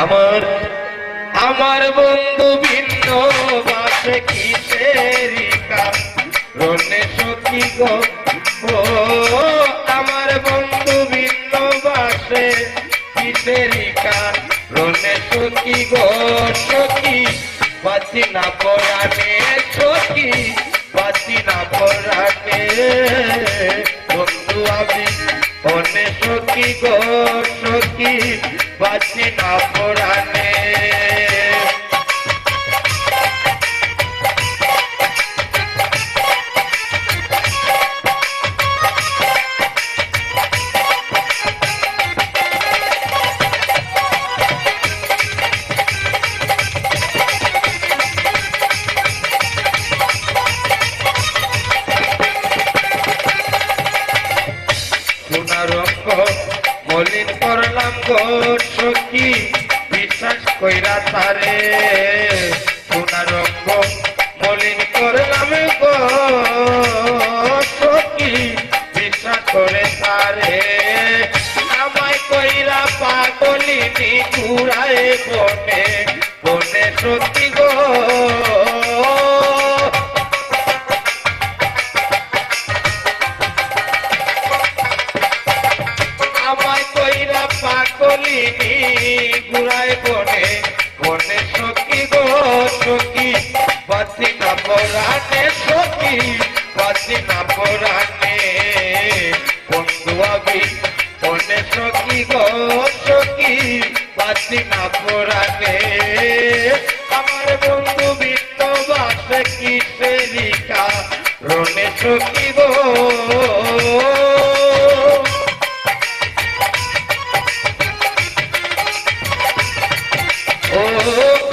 আমার আমার বন্ধু ভিন্ন বাসে কিসেরি কারণে সখী গো, ও আমার বন্ধু ভিন্ন বাসে কিসেরি কারণে সখী গো, সখী বাঁচি না পরাণে, সখী বাঁচি না পরাণে, বন্ধু আমি অনে সখী গো, সখী বাঁচি না পরাণে। মলিন করলাম গো সখী বিশ্বাস কইরা তারে, সোনার রঙ্গ মলিন করলাম গো সখী বিশ্বাস করে তারে, আমায় কইরা পাগলিনী ঘুরায় বনে বনে সখী গো, পাগলিনী ঘুরায় বনে বনে সখী গো, সখী বাঁচি না পরাণে, সখী বাঁচি না পরাণে, বন্ধু আমি বনে সখী গো, সখী বাঁচি না পরাণে, আমার বন্ধু ভিন্ন বাসে কিসেরি কারণে সখী গো,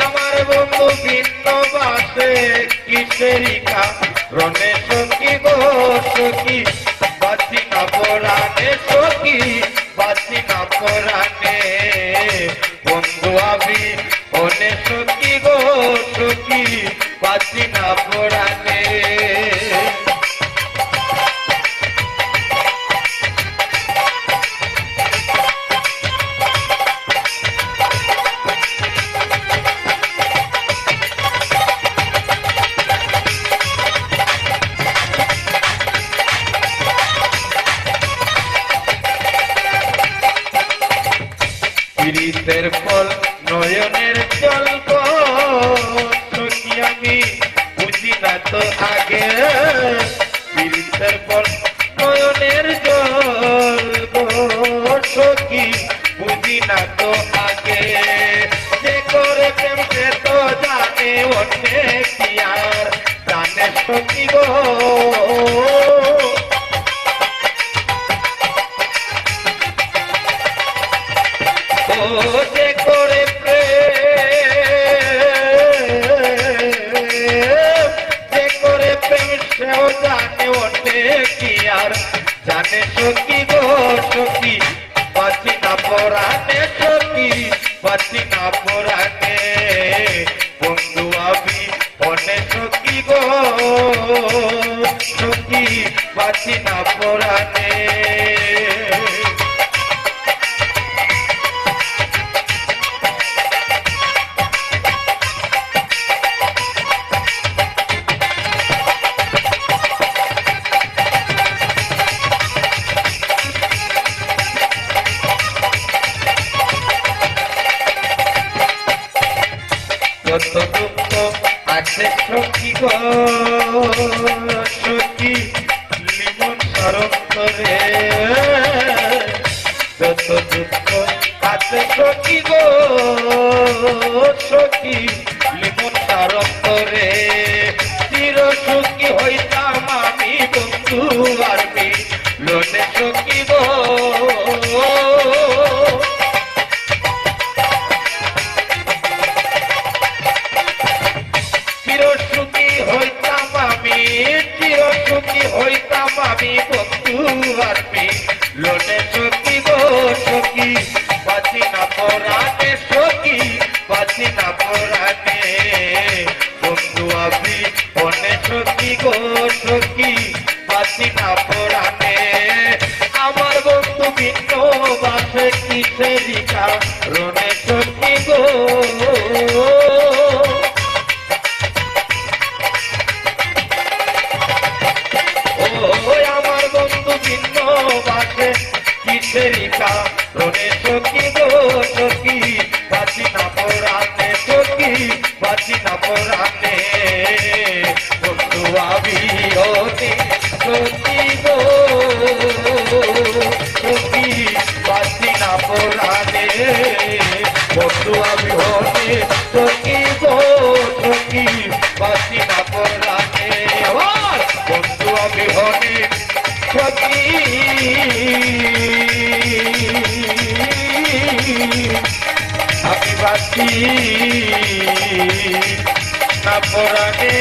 আমার বন্ধু ভিন্ন বাসে কিসেরি কারণে সখী গো, সখী বাঁচি না পরাণে, সখী বাঁচি না পরাণে, বন্ধু আমি অনে সখী গো, সখী বাঁচি না পরাণে। পীড়িতের ফল নয়নের জল গো, সখী আমি বুঝি না তো আগে, পীড়িতের ফল নয়নের জল গো, সখী বুঝি না তো আগে, যে করে প্রেম সে তো জানে অনেক কি আর জানে সখী গো, যে করে প্রেম, যে করে প্রেম সেও জানে অনেক কি আর জানে সখী গো, সখী বাঁচি না পরাণে, সখী বাঁচি না পরাণে, বন্ধু আমি অনে সখী গো, সখী বাঁচি না পরাণে। কত দুঃখ আছে সখী গো, সখী লিমন সরন্তরে, কত দুঃখ আছে সখী গো, সখী লিমন সরন্তরে, চির সুখী হইতাম আমি বন্ধু আর মিলনে সখী গো, হইতাম আমি বন্ধু আর মিলনে সখী গো, সখী বাঁচি না পরাণে, সখী বাঁচি না পরাণে, বন্ধু আমি অনে সখী গো, সখী বাঁচি না। গো। ও আমার বন্ধু ভিন্ন বাসে কিসেরই কারণে সখী গো সখী, বাঁচি না পরাণে সখী, বাঁচি না পরাণে। বন্ধু আমি হতে সখী গো সখী, বাঁচি না পরাণে। বন্ধু আমি হতে সখী গো সখী, বাঁচি না পরাণে। আবার বন্ধু আমি হতে সখী, আমি বাঁচি না পরাণে।